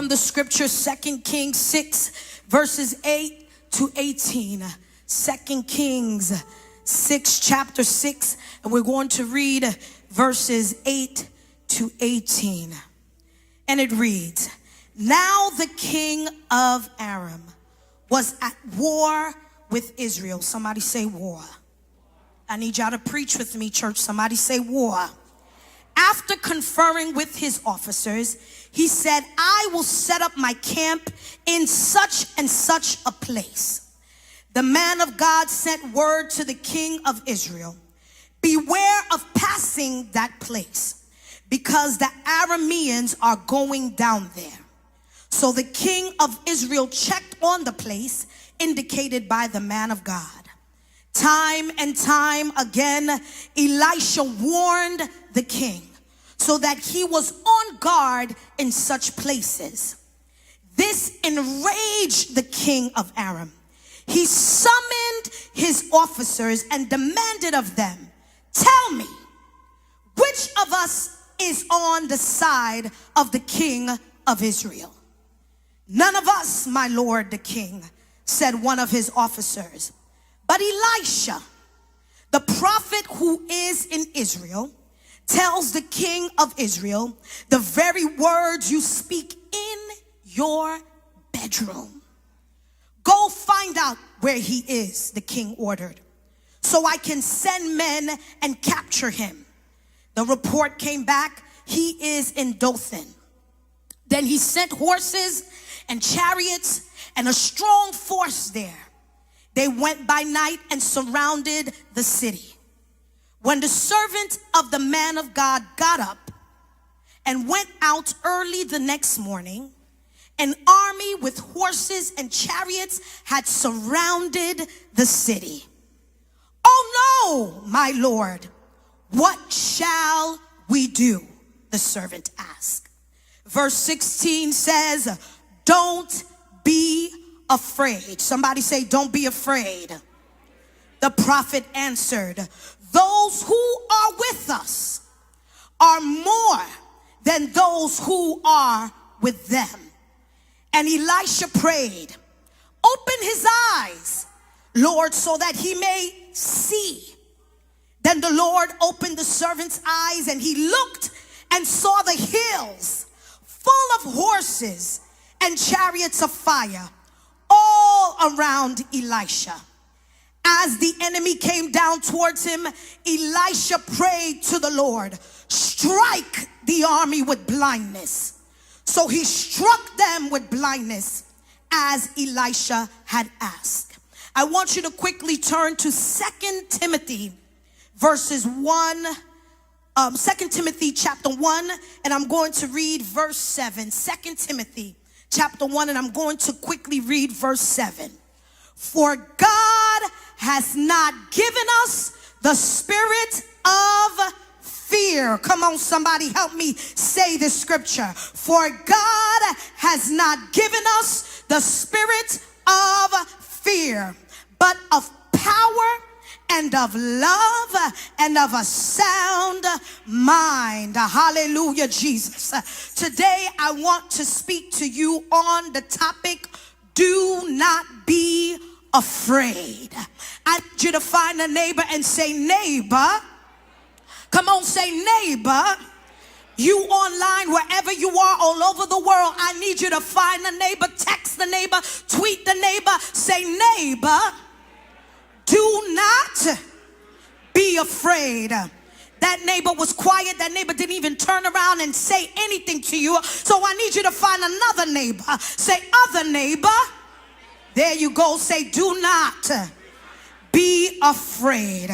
from the scripture, 2 Kings 6, verses 8 to 18. 2 Kings 6, chapter 6, and we're going to read verses 8 to 18. And it reads, "Now the king of Aram was at war with Israel." Somebody say war. I need y'all to preach with me, church. Somebody say war. "After conferring with his officers, he said, I will set up my camp in such and such a place. The man of God sent word to the king of Israel, beware of passing that place, because the Arameans are going down there. So the king of Israel checked on the place indicated by the man of God. Time and time again, Elisha warned the king so that he was on guard in such places. This enraged the king of Aram. He summoned his officers and demanded of them, tell me, which of us is on the side of the king of Israel? None of us, my lord the king, said one of his officers. But Elisha, the prophet who is in Israel, tells the king of Israel the very words you speak in your bedroom. Go find out where he is, the king ordered, so I can send men and capture him. The report came back, he is in Dothan. Then he sent horses and chariots and a strong force there. They went by night and surrounded the city. When the servant of the man of God got up and went out early the next morning, an army with horses and chariots had surrounded the city. Oh no, my lord, what shall we do? The servant asked. Verse 16 says, don't be afraid. Somebody say, don't be afraid. The prophet answered, those who are with us are more than those who are with them. And Elisha prayed, open his eyes, Lord, so that he may see. Then the Lord opened the servant's eyes, and he looked and saw the hills full of horses and chariots of fire all around Elisha. As the enemy came down towards him, Elisha prayed to the Lord, strike the army with blindness. So he struck them with blindness as Elisha had asked. I want you to quickly turn to 2 Timothy verses 1, 2 Timothy chapter 1, and I'm going to read verse 7. 2 Timothy chapter 1, and I'm going to quickly read verse 7. For God has not given us the spirit of fear. Come on, somebody help me say this scripture. For God has not given us the spirit of fear, but of power and of love and of a sound mind. Hallelujah, Jesus. Today I want to speak to you on the topic, do not be afraid. I need you to find a neighbor and say, neighbor. Come on, say neighbor. You online, wherever you are, all over the world, I need you to find a neighbor, text the neighbor, tweet the neighbor, say neighbor, do not be afraid. That neighbor was quiet. That neighbor didn't even turn around and say anything to you. So I need you to find another neighbor. Say other neighbor. There you go. Say do not be afraid.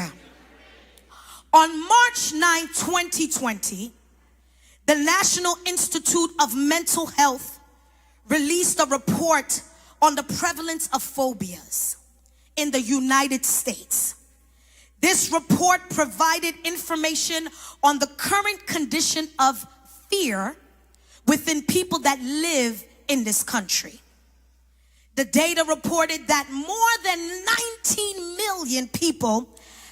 On March 9, 2020, the National Institute of Mental Health released a report on the prevalence of phobias in the United States. This report provided information on the current condition of fear within people that live in this country. The data reported that more than 19 million people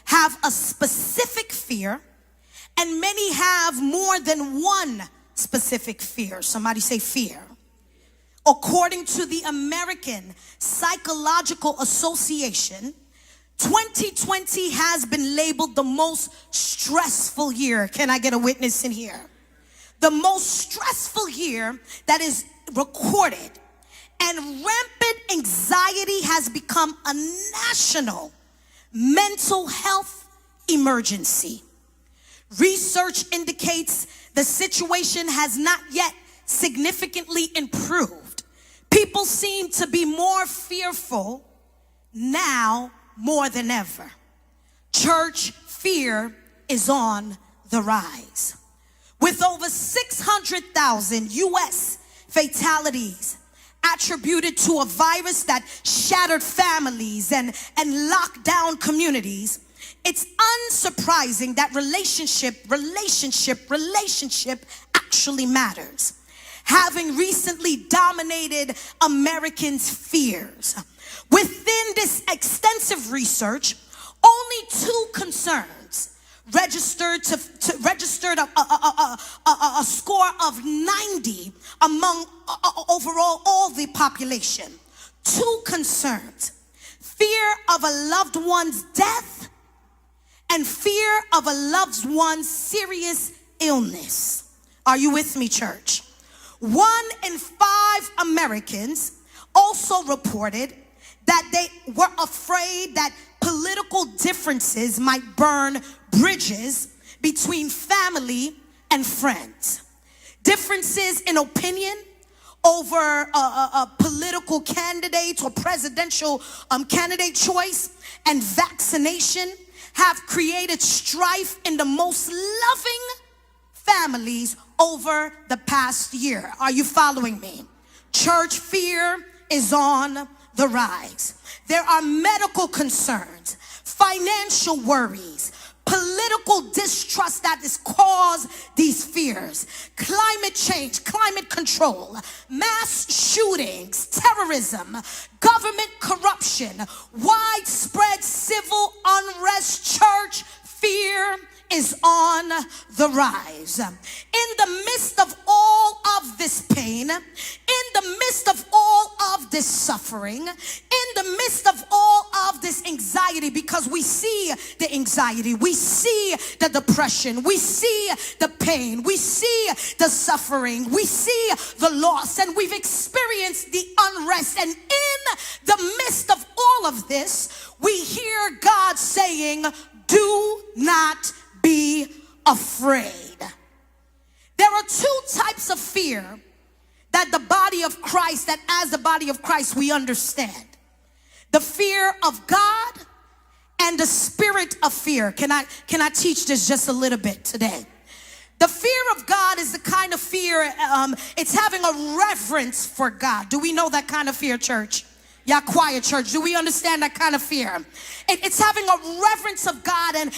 have a specific fear, and many have more than one specific fear. Somebody say fear. According to the American Psychological Association, 2020 has been labeled the most stressful year. Can I get a witness in here? The most stressful year that is recorded. And rampant anxiety has become a national mental health emergency. Research indicates the situation has not yet significantly improved. People seem to be more fearful now more than ever. Church fear is on the rise. With over 600,000 U.S. fatalities attributed to a virus that shattered families and locked down communities, it's unsurprising that relationship actually matters, having recently dominated Americans' fears. Within this extensive research, only 2 concerns registered a score of 90 among overall all the population. 2 concerns: fear of a loved one's death and fear of a loved one's serious illness. Are you with me, church? 1 in 5 Americans also reported that they were afraid that political differences might burn bridges between family and friends. Differences in opinion over a political candidate or presidential candidate choice and vaccination have created strife in the most loving families over the past year. Are you following me? Church fear is on the rise. There are medical concerns, financial worries, political distrust that has caused these fears, climate change, climate control, mass shootings, terrorism, government corruption, widespread civil unrest. Church fear is on the rise. In the midst of all of this pain, in the midst of all of this suffering, in the midst of all of this anxiety, because we see the anxiety, we see the depression, we see the pain, we see the suffering, we see the loss, and we've experienced the unrest. And in the midst of all of this, we hear God saying, do not be afraid. There are 2 types of fear that the body of Christ, that as the body of Christ we understand. The fear of God and the spirit of fear. Can I teach this just a little bit today? The fear of God is the kind of fear, it's having a reverence for God. Do we know that kind of fear, church? Y'all quiet, church. Do we understand that kind of fear? It's having a reverence of God and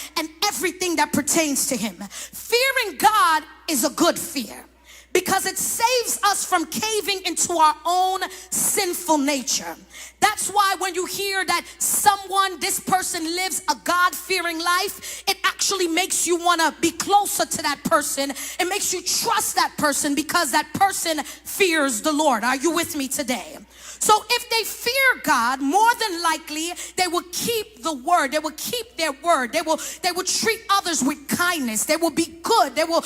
everything that pertains to him. Fearing God is a good fear because it saves us from caving into our own sinful nature. That's why when you hear that this person lives a God-fearing life, it actually makes you want to be closer to that person. It makes you trust that person because that person fears the Lord. Are you with me today? So if they fear God, more than likely they will keep the word. They will keep their word. They will treat others with kindness. They will be good. They will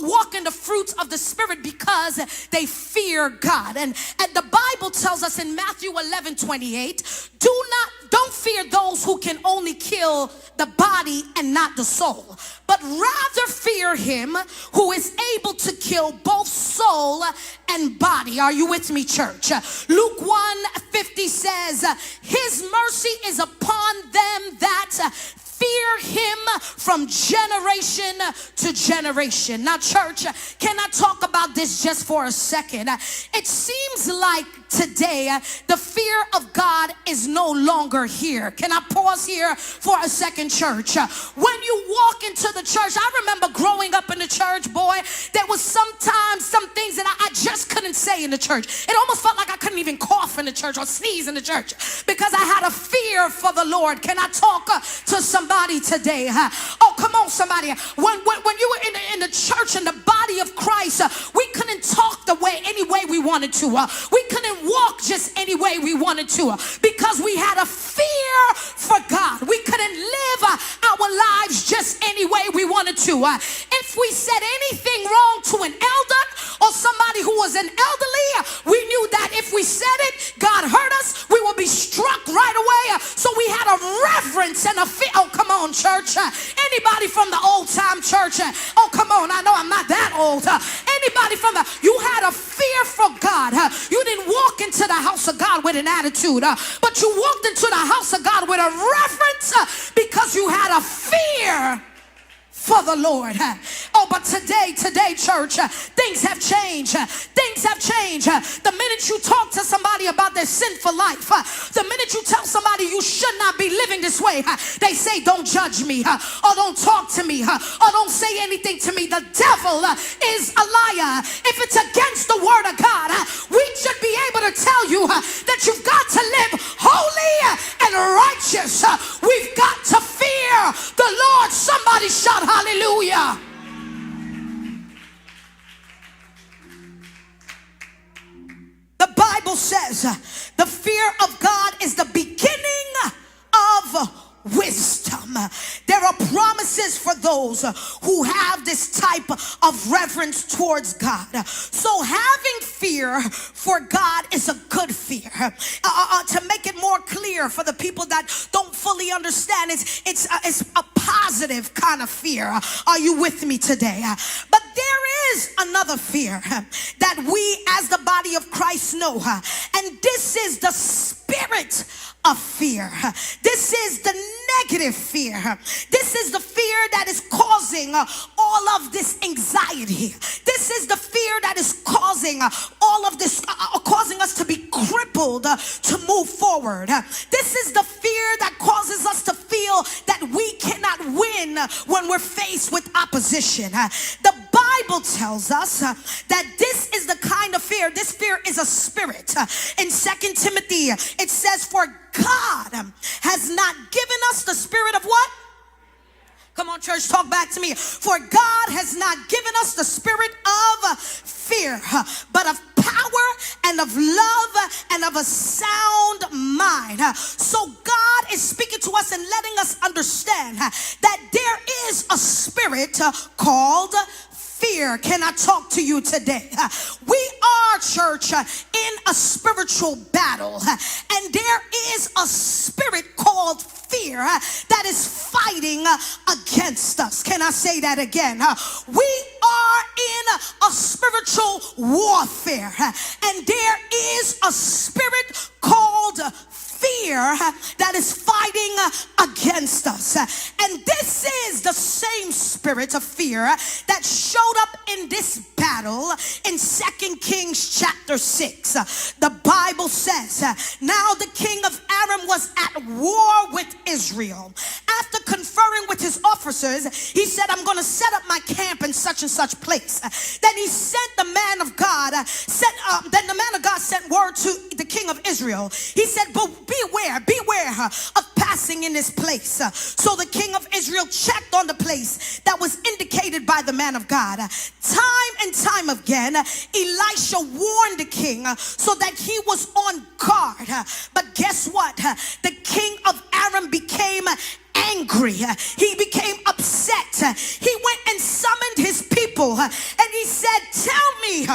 walk in the fruits of the Spirit because they fear God. And the Bible tells us in Matthew 11:28, don't fear those who can only kill the body and not the soul, but rather fear him who is able to kill both soul and body. Are you with me, church? Luke 1:50 says, his mercy is upon them that fear him from generation to generation. Now, church, can I talk about this just for a second? It seems like today the fear of God is no longer here. Can I pause here for a second, church? When you walk into the church, I remember growing up in the church, boy, there was sometimes some things that I just couldn't say in the church. It almost felt like I couldn't even cough in the church or sneeze in the church because I had a fear for the Lord. Can I talk to somebody somebody today. Oh, come on, somebody. When you were in the church, in the body of Christ, we couldn't talk any way we wanted to. We couldn't walk just any way we wanted to because we had a fear for God. We couldn't live our lives just any way we wanted to. If we said anything wrong to an elder or somebody who was an elderly, we knew that if we said it, God heard us, we would be struck right away. So we had a reverence and a fear. Oh, come on, church. Anybody from the old time church? Oh, come on. I know I'm not that old. Anybody from you had a fear for God. You didn't walk into the house of God with an attitude, but you walked into the house of God with a reverence because you had a fear for the Lord. Oh, but today, church, things have changed. Things have changed. The minute you talk to somebody about their sinful life, the minute you tell somebody you should not be living this way, they say, don't judge me, or don't talk to me, or don't say anything to me. The devil is a liar. If it's against the word of God, we should be able to tell you that you've got to live holy and righteous. We've got to fear the Lord. Somebody shout hallelujah. The Bible says the fear of God is the beginning of wisdom. There are promises for those who have this type of reverence towards God. So having fear for God is a good fear. To make it more clear for the people that don't fully understand, it's a positive kind of fear. Are you with me today? But there is another fear that we as the body of Christ know, and this is the spirit of fear. This is the negative fear. This is the fear that is causing all of this anxiety. This is the fear that is causing all of this, causing us to be crippled to move forward. This is the fear that causes us to feel that we cannot win when we're faced with opposition. The Bible tells us that this is the kind of fear. This fear is a spirit. In 2 Timothy, it says, for God has not given us the spirit of what? Come on, church, talk back to me. For God has not given us the spirit of fear, but of power and of love and of a sound mind. So God is speaking to us and letting us understand that there is a spirit called fear. Can I talk to you today? We are, church, in a spiritual battle, and there is a spirit called fear that is fighting against us. Can I say that again? We are in a spiritual warfare, and there is a spirit called fear that is fighting against us. And this is the same spirit of fear that showed up in this battle in 2 Kings chapter 6. The Bible says, now the king of Aram was at war with Israel. After conferring with his officers, he said, I'm going to set up my camp in such and such place. Then he sent the man of God, then the man of God sent word to the king of Israel. He said, but beware of passing in this place. So the king of Israel checked on the place that was indicated by the man of God. Time and time again, Elisha warned the king so that he was on guard. But guess what? The king of Aram became angry. He became upset. He went and summoned his people and he said, tell me,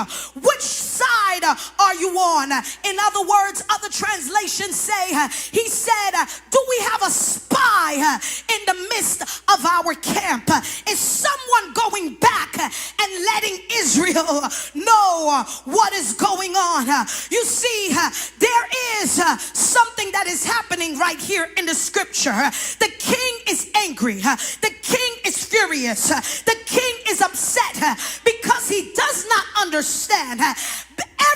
which side are you on? In other words, other translations say, he said, do we have a spy in the midst of our camp? Is someone going back and letting Israel know what is going on? You see, there is something that is happening right here in the scripture. The king is angry. The king is furious. The king is upset because he does not understand.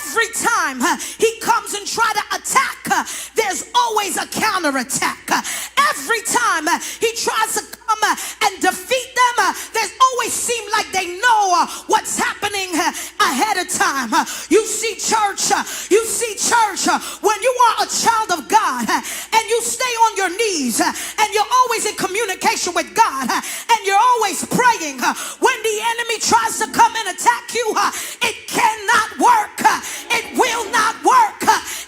Every time he comes and try to attack, there's always a counterattack. Every time he tries to come and defeat them, there's always seem like they know what's happening ahead of time. You see, church, when you are a child of God and you stay on your knees and you're always in communication communication with God, and you're always praying, when the enemy tries to come and attack you, it cannot work. It will not work.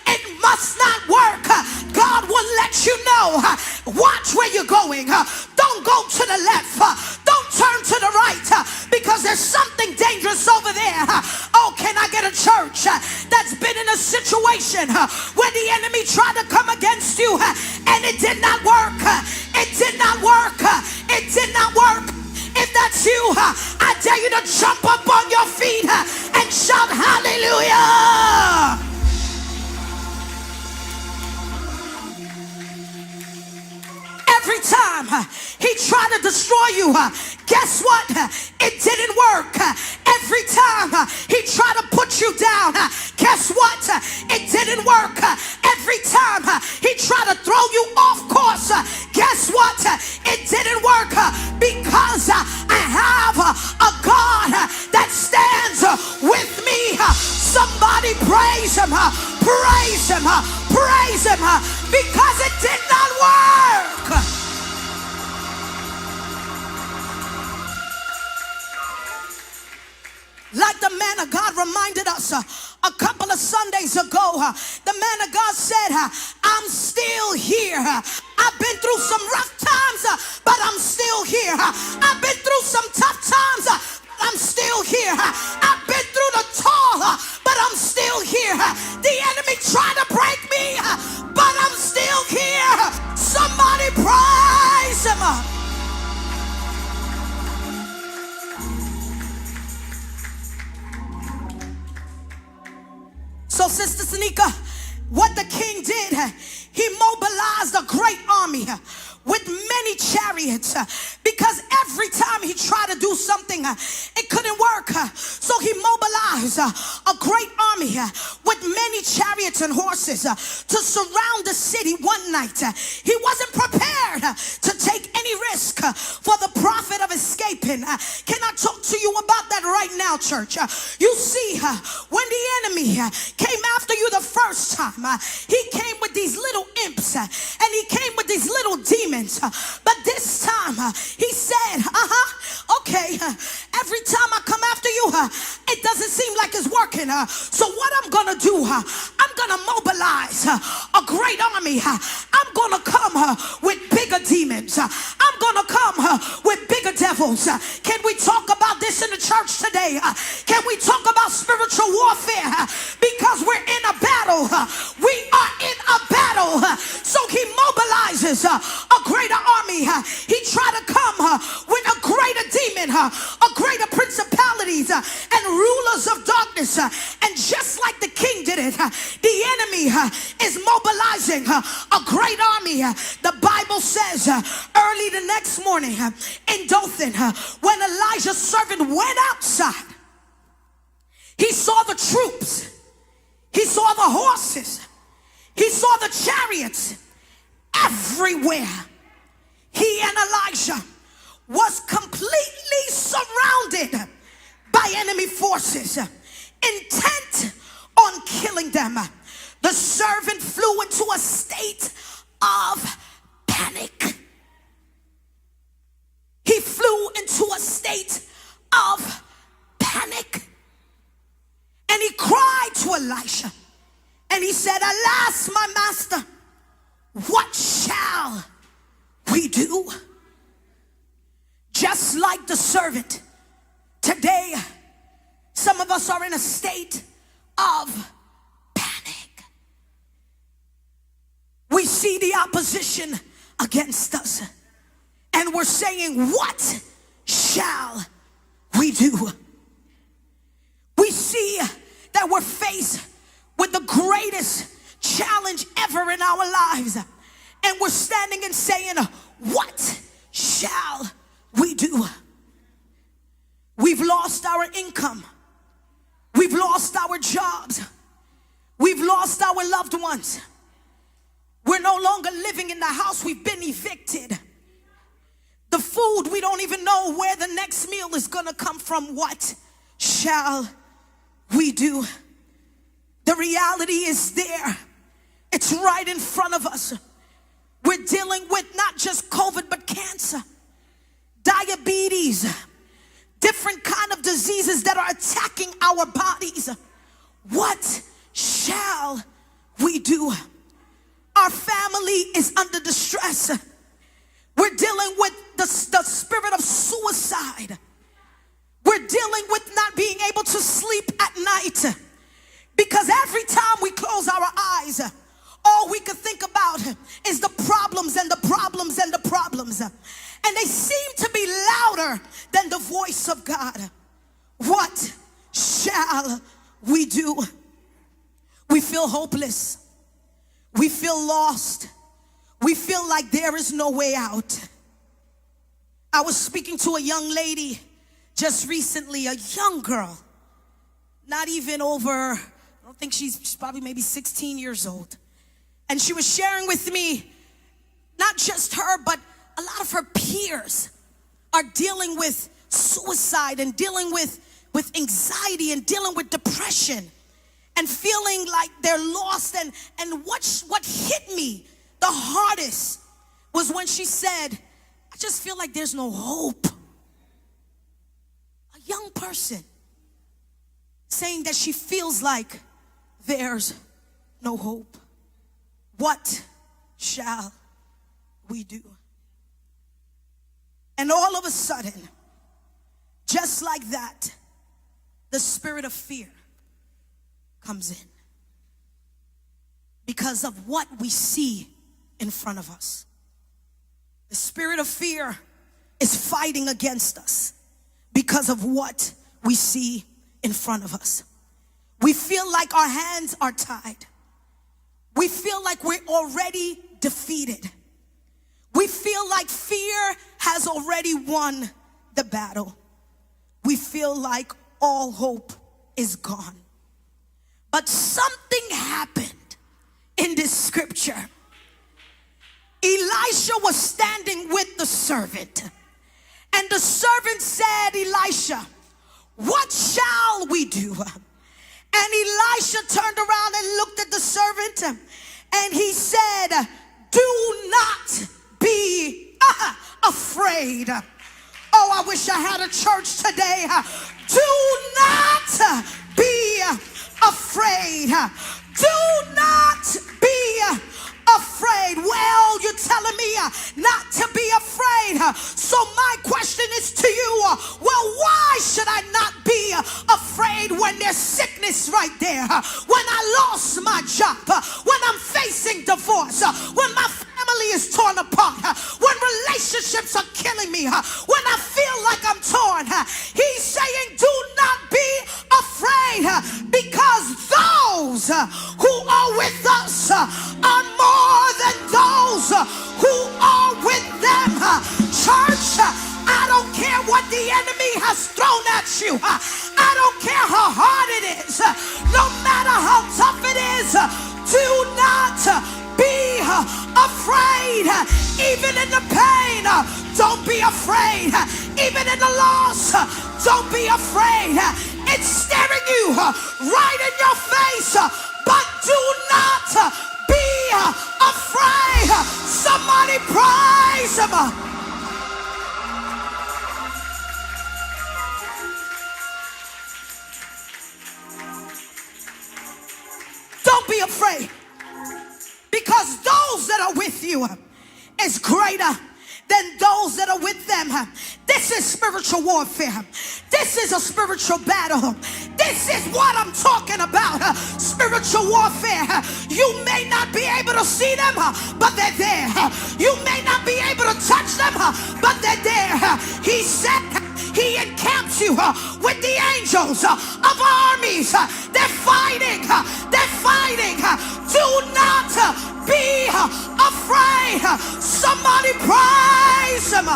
It must not work. God will let you know. Watch where you're going. Don't go to the left. Don't turn to the right, because there's something dangerous over there. Oh, can I get a church that's been in a situation where the enemy tried to come against you and it did not work? It did not work. It did not work. If that's you, I dare you to jump up on your feet and shout hallelujah. Every time he tried to destroy you, guess what? It didn't work. Every time he tried to put you down, guess what? It didn't work. Every time he tried to throw you off course, guess what? It didn't work, because I have a God that stands with me. Somebody praise him, praise him, praise him, because it did not work. Like the man of God reminded us a couple of Sundays ago, the man of God said, I'm still here. I've been through some rough times, but I'm still here. I've been through some tough times, but I'm still here. I've been through the tall, but I'm still here. The enemy tried to break me, but I'm still here. Somebody praise him. So, Sister Sanika, what the king did, he mobilized a great army with many chariots, because every time he tried to do something, it couldn't work. So he mobilized a great army with many chariots and horses to surround the city one night. He wasn't prepared to take any risk for the profit of escaping. Can I talk to you about that right now, church? You see, when the enemy came after you the first time, he came with these little imps, and he came with these little demons. But this time, he said, okay, every time I come after you, it doesn't seem like it's working. So what I'm going to do, I'm going to mobilize a great army. I'm going to come with bigger demons. I'm going to come with bigger devils. Can we talk about this in the church today? Can we talk about spiritual warfare? Because we're in a battle. We are in a battle. So he mobilizes a greater army. He tried to come with a greater demon, a greater principalities and rulers of darkness. And just like the king did it, the enemy is mobilizing a great army. The Bible says early the next morning in Dothan, when Elijah's servant went outside, he saw the troops, he saw the horses, he saw the chariots everywhere. He and Elijah was completely surrounded by enemy forces, intent on killing them. The servant flew into a state of panic. He flew into a state of panic. And he cried to Elisha. And he said, alas, my master, what shall we do? Just like the servant, today, some of us are in a state of panic. We see the opposition against us, and we're saying, what shall we do? We see that we're faced with the greatest challenge ever in our lives, and we're standing and saying, what shall we do? We've lost our income. We've lost our jobs. We've lost our loved ones. We're no longer living in the house. We've been evicted. The food, we don't even know where the next meal is going to come from. What shall we do? The reality is there. It's right in front of us. We're dealing with not just COVID, but cancer. disease, different kind of diseases that are attacking our bodies. What shall we do? Our family is under distress. We're dealing with the spirit of suicide. We're dealing with not being able to sleep at night, because every time we close our eyes, all we can think about is the problems and the problems and the problems. And they seem to be louder than the voice of God. What shall we do? We feel hopeless. We feel lost. We feel like there is no way out. I was speaking to a young lady just recently, a young girl, not even over, I don't think she's probably maybe 16 years old. And she was sharing with me, not just her, but a lot of her peers are dealing with suicide and dealing with anxiety and dealing with depression and feeling like they're lost. And what hit me the hardest was when she said, I just feel like there's no hope. A young person saying that she feels like there's no hope. What shall we do? And all of a sudden, just like that, the spirit of fear comes in because of what we see in front of us. The spirit of fear is fighting against us because of what we see in front of us. We feel like our hands are tied. We feel like we're already defeated. We feel like fear has already won the battle. We feel like all hope is gone. But something happened in this scripture. Elisha was standing with the servant, and the servant said, Elisha, what shall we do? And Elisha turned around and looked at the servant, and he said, do not be afraid. Oh, I wish I had a church today. Do not be afraid. Do not be afraid. Well, you're telling me not to be afraid. So my question is to you, well, why should I not be afraid when there's sickness right there? When I lost my job, when I'm facing divorce, when my family is torn apart, when relationships are killing me, when I feel like I'm torn. He's saying, do not be afraid, because those who are with us are more than those who are with them. Church, I don't care what the enemy has thrown at you. I don't care how hard it is. No matter how tough it is, do not be afraid. Even in the pain, don't be afraid. Even in the loss, don't be afraid. It's staring you right in your face, but do not be afraid. Somebody praise him. Don't be afraid, because those that are with you is greater than those that are with them. This is spiritual warfare. This is a spiritual battle. This is what I'm talking about. Spiritual warfare. You may not be able to see them, but they're there. You may not be able to touch them, but they're there. He said he encamps you with the angels of armies. They're fighting. They're fighting. Do not be afraid. Somebody praise him.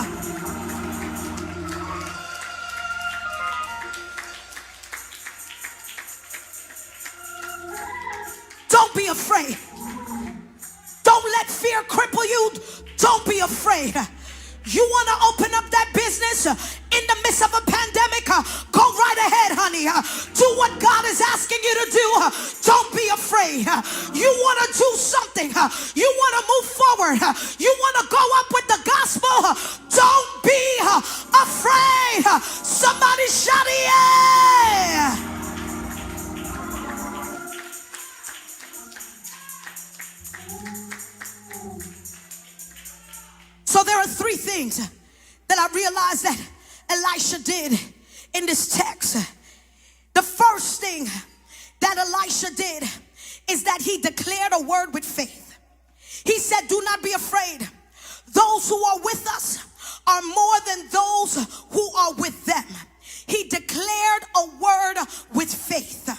Don't be afraid. Don't let fear cripple you. Don't be afraid. You want to open up that business in the midst of a pandemic? Go right ahead, honey. Do what God is asking you to do. Don't be afraid. You want to do something. You want to move forward. You want to go up with the gospel. Don't be afraid. things that I realized that Elisha did in this text. The first thing that Elisha did is that he declared a word with faith. He said, do not be afraid. Those who are with us are more than those who are with them. He declared a word with faith.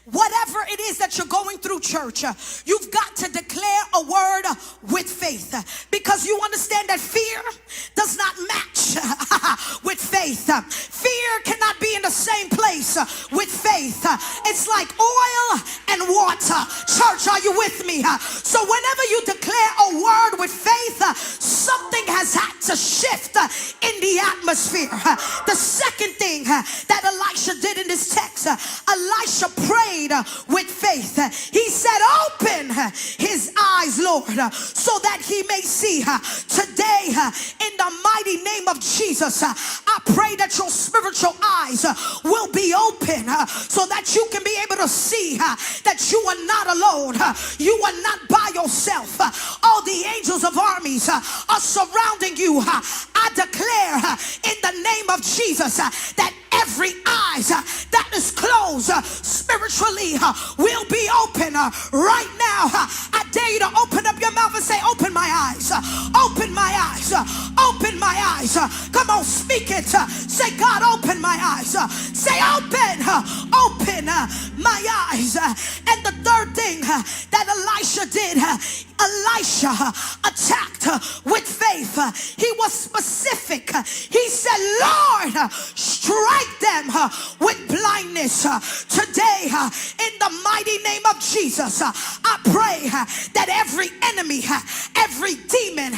Whatever it is that you're going through, church, you've got to declare a word with faith, because you understand that fear does not match with faith. Fear cannot be in the same place with faith. It's like oil and water. Church, are you with me? So whenever you declare a word with faith, something has had to shift in the atmosphere. The second thing that Elisha did in this text, Elisha prayed with faith. He said, open his eyes, Lord, so that he may see. Today, in the mighty name of Jesus, I pray that your spiritual eyes will be open, so that you can be able to see that you are not alone. You are not by yourself. All the angels of armies are surrounding you. I declare in the name of Jesus that every eyes that is closed spiritually will be open right now. I dare you to open up your mouth and say, open my eyes, open my eyes, open my eyes. Come on, speak it. Say, God, open my eyes. Say, open my eyes. And the third thing that Elisha did, Elisha attacked with faith. He was specific. He said, Lord, strike them with blindness today. In the mighty name of Jesus, I pray that every enemy, every demon,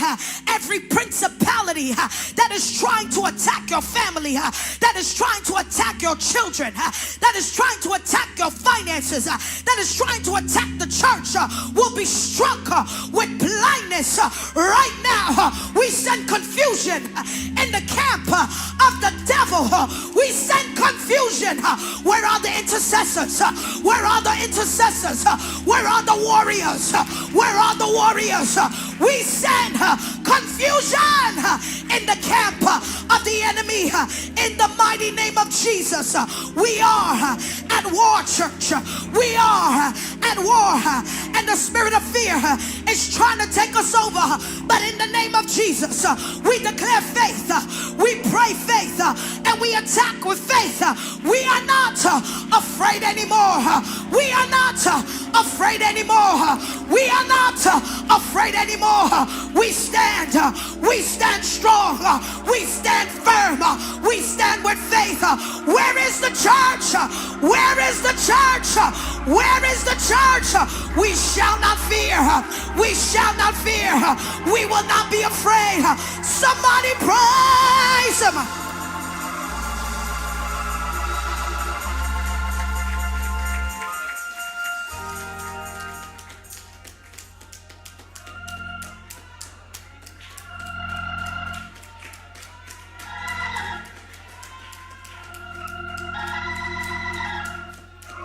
every principality that is trying to attack your family, that is trying to attack your children, that is trying to attack your finances, that is trying to attack the church, will be struck with blindness right now. We send confusion in the camp of the devil. We send confusion. Where are the intercessors? Where are the intercessors? Where are the warriors? Where are the warriors? We send confusion in the camp of the enemy in the mighty name of Jesus. We are at war, church. We are at war, and the spirit of fear is trying to take us over. But in the name of Jesus, we declare faith, we pray faith, and we attack with faith. We are not afraid anymore. We are not afraid anymore. We are not afraid anymore. We stand strong. We stand firm. We stand with faith. Where is the church? Where is the church? Where is the church? We shall not fear. We shall not fear. We will not be afraid. Somebody praise him.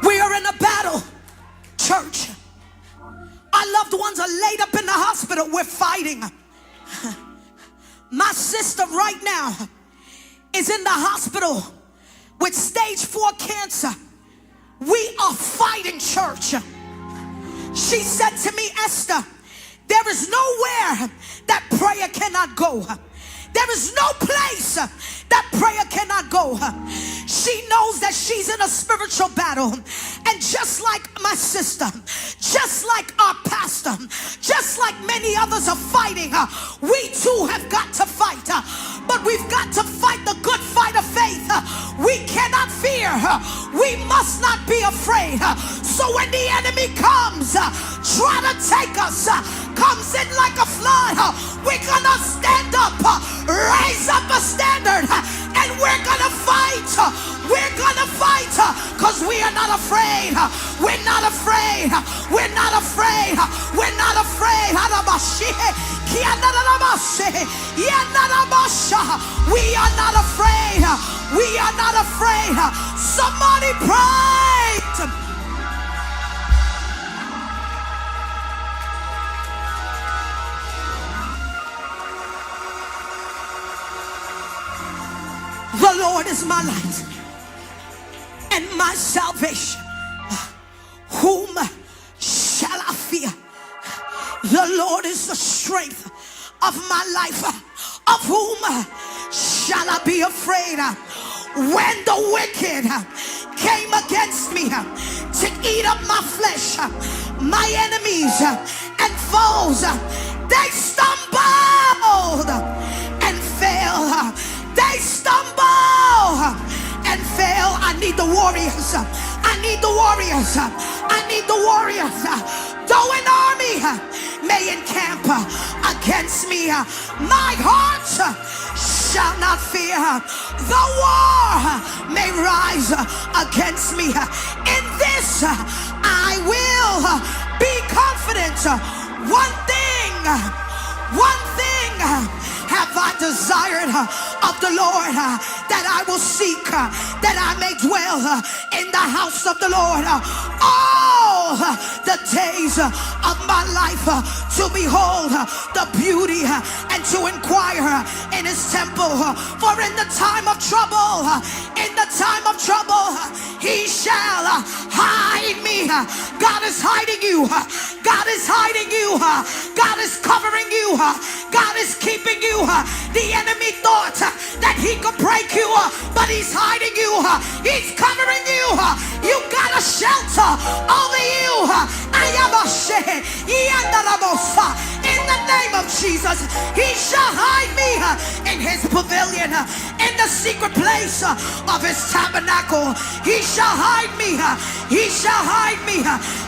We are in a battle, church. Our loved ones are laid up in the hospital. We're fighting. My sister right now is in the hospital with stage 4 cancer. We are fighting, church. She said to me, Esther, there is nowhere that prayer cannot go. There is no place that prayer cannot go. She knows that she's in a spiritual battle. And just like my sister, just like our pastor, just like many others are fighting, we too have got to fight. But we've got to fight the good fight of faith. We cannot fear. We must not be afraid. So when the enemy comes, try to take us, comes in like a flood, we're gonna stand up, raise up a standard, and we're gonna fight. We're gonna fight, because we are not afraid. We're not afraid. We're not afraid. We're not afraid. We are not afraid. We are not afraid. Somebody praise. The Lord is my light and my salvation. Whom shall I fear? The Lord is the strength of my life. Of whom shall I be afraid? When the wicked came against me to eat up my flesh, my enemies and foes, they stumbled and fell. They stumble and fail. I need the warriors. I need the warriors. I need the warriors. Though an army may encamp against me, my heart shall not fear. The war may rise against me. In this I will be confident. One thing have I desired of the Lord, that I will seek, that I may dwell in the house of the Lord all the days of my life, to behold the beauty and to inquire in his temple. For in the time of trouble, he shall hide me. God is hiding you. God is hiding you. God is covering you. God is keeping you. The enemy thought that he could break you, but he's hiding you. He's covering you. You got a shelter over you. In the name of Jesus, he shall hide me in his pavilion, in the secret place of his tabernacle. He shall hide me. He shall hide me.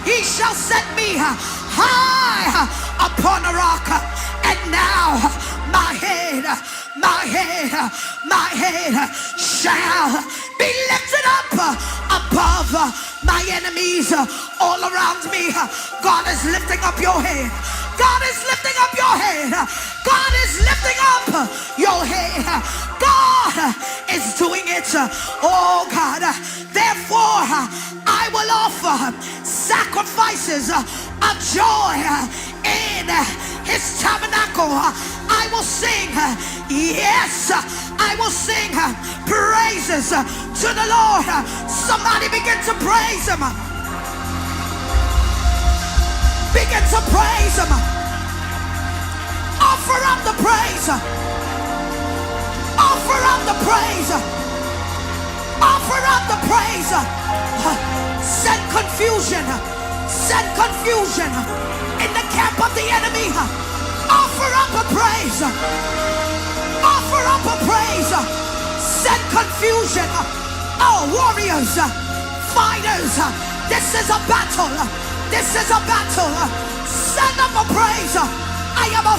He shall set me high upon a rock. And now my head shall be lifted up above my enemies all around me. God is lifting up your head. God is lifting up your head. God is lifting up your head. God is doing it. Oh God. Therefore I will offer sacrifices of joy in his tabernacle. I will sing, yes, I will sing praises to the Lord. Somebody begin to praise him. Begin to praise him. Offer up the praise. Offer up the praise. Offer up the praise. Send confusion. Send confusion in the camp of the enemy. Offer up a praise. Offer up a praise. Send confusion. Oh, warriors, fighters, this is a battle. This is a battle. Send up a praise. I am a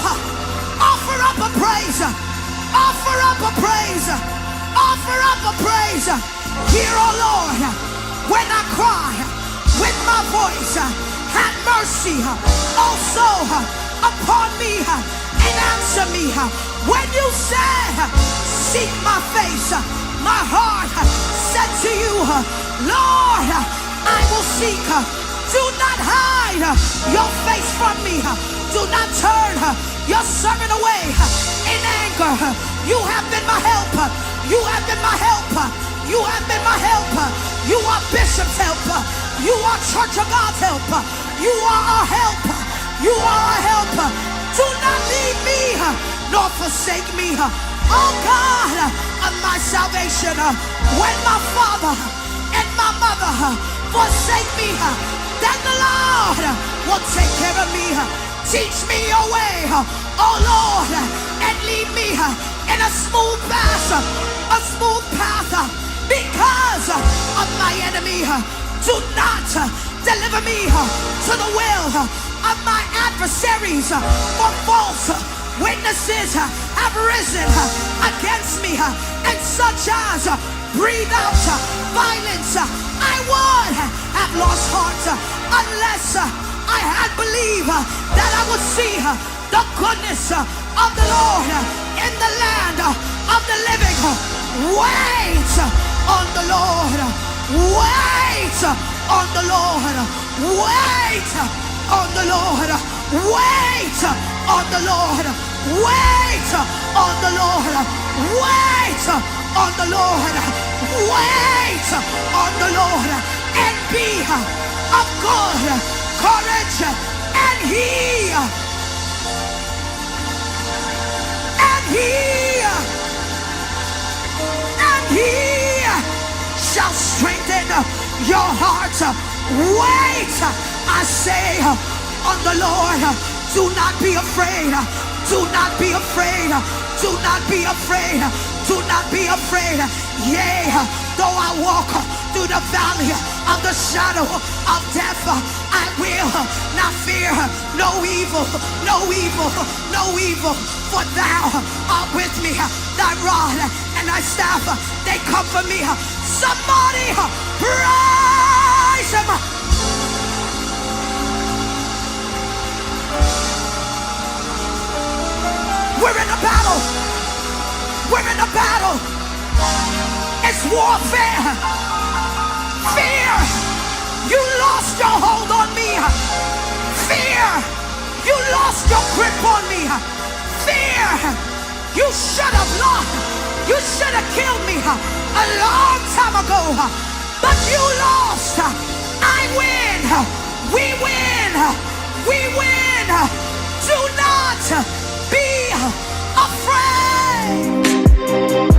offer up a praise. Offer up a praise. Offer up a praise. Hear, oh Lord, when I cry with my voice, have mercy also upon me and answer me. When you say, seek my face, my heart said to you, Lord, I will seek. Do not hide your face from me. Do not turn your servant away in anger. You have been my helper. You have been my helper. You have been my helper. You are Bishop's helper. You are Church of God's helper. You are our helper. You are our helper. Do not leave me nor forsake me. Oh God of my salvation, when my father and my mother forsake me, then the Lord will take care of me. Teach me your way, oh Lord, and lead me in a smooth path, because of my enemy. Do not deliver me to the will of my adversaries, for false witnesses have risen against me, and such as breathe out violence. I would have lost heart unless I had believed that I would see the goodness of the Lord in the land of the living. Wait on the Lord. Wait on the Lord. Wait on the Lord. Wait on the Lord. Wait on the Lord. Wait on the Lord. Wait on the Lord and be of good courage, and He shall strengthen your heart. Wait, I say, on the Lord. Do not be afraid. Do not be afraid. Do not be afraid. Do not be afraid. Yea, though I walk through the valley of the shadow of death, I will not fear no evil, no evil, no evil. For thou art with me. Thy rod and thy staff, they comfort me. Somebody praise Him. We're in a battle. We're in a battle. It's warfare. Fear, you lost your hold on me. Fear, you lost your grip on me. Fear, you should have lost. You should have killed me a long time ago. But you lost. I win. We win. We win. Do not be afraid.